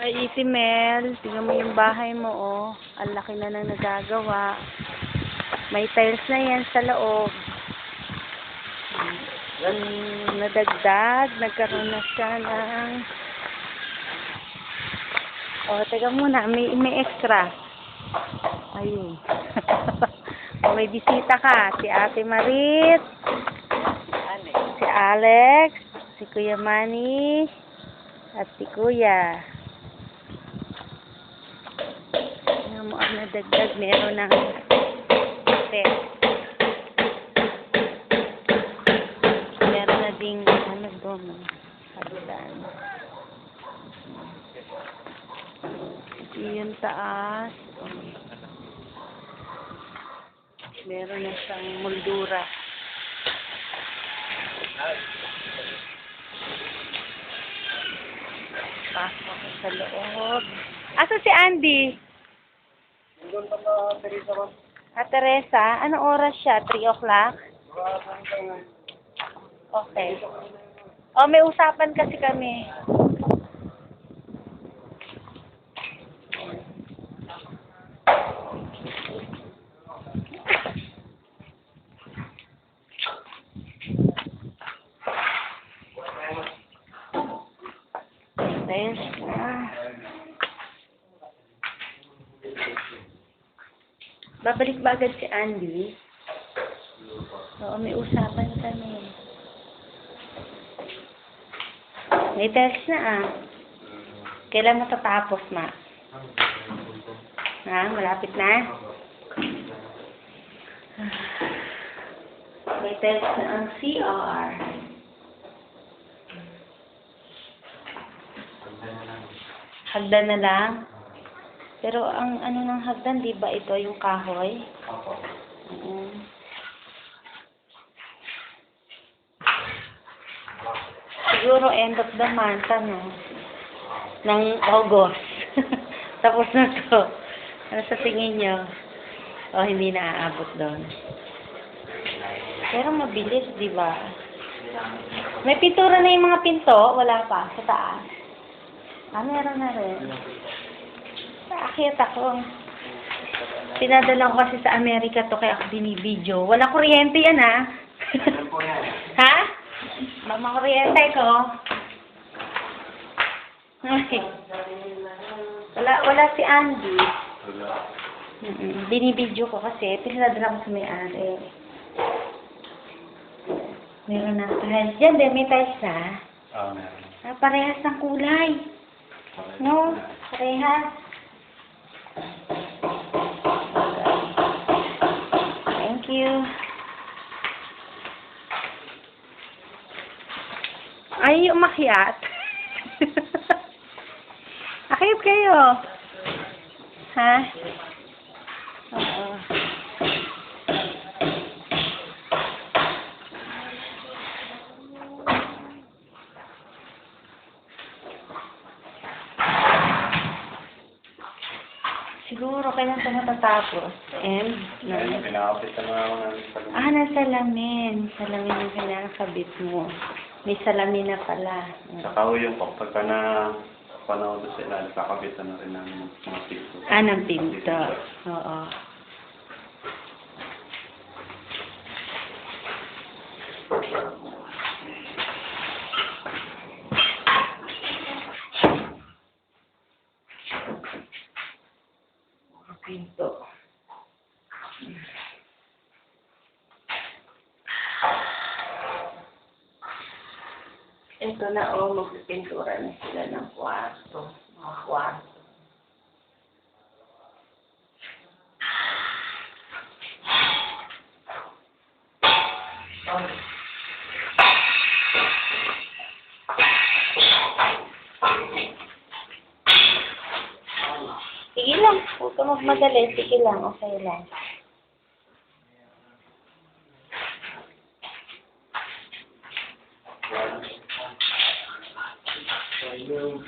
Ay, Ate Mel, tingnan mo yung bahay mo, oh. Ang laki na nang nagagawa. May tiles na yan sa loob. Nadagdag, nagkaroon na siya ng... Oh, teka muna, may extra. Ayun. Oh, may bisita ka. Si Ate Marit, si Alex, si Kuya Manny, at si Kuya. Tingnan mo ang nadagdag. Meron ng set. Meron na ding ano doon. Hagdan. Yung taas. Meron na siyang moldura. Pasok sa loob. Asa si Andy? Doon pa na Teresa ba? Teresa, anong oras siya? 3 o'clock? Okay. Oh, may usapan kasi kami. Babalik ba agad si Andy? Oo, may usapan kami. May test na Kailan matatapos, ma? Malapit na? May test na ang CR. Hagdan na lang? Pero ang ano ng hagdan, di ba ito yung kahoy? Opo. Siguro end of the month, ng August. Tapos na to. Ano sa tingin nyo? O, hindi na aabot doon. Pero mabilis, di ba? May pintura na yung mga pinto? Wala pa, sa taas. Meron na rin. Akit ako. Pinadala ko kasi sa Amerika to kaya ako binibidyo. Wala kuryente yan, Ha? Mga kuryente ko. Wala si Andy. Binibidyo ko kasi pinadala ko sa may-ari. Meron na tiles. Diyan, may tiles na. Meron. Parehas ng kulay. No? Parehas. Thank you. Ay, umakyat. Akyat kayo. Ha? Oo. Siguro kailan ito matatapos? And, Pinakapit na ako ng salamin. ng salamin. Salamin yung kinakabit mo. May salamin na pala. Saka yung pagka na panahon doon sila, kakabitan na rin ng mga pinto. Ng pinto. Oo. Pinto. Ito na, magpipintura na sila ng kwarto. Mga kwarto. Sige lang. Huwag ka magmadali. Sige lang. Okay lang. Hello.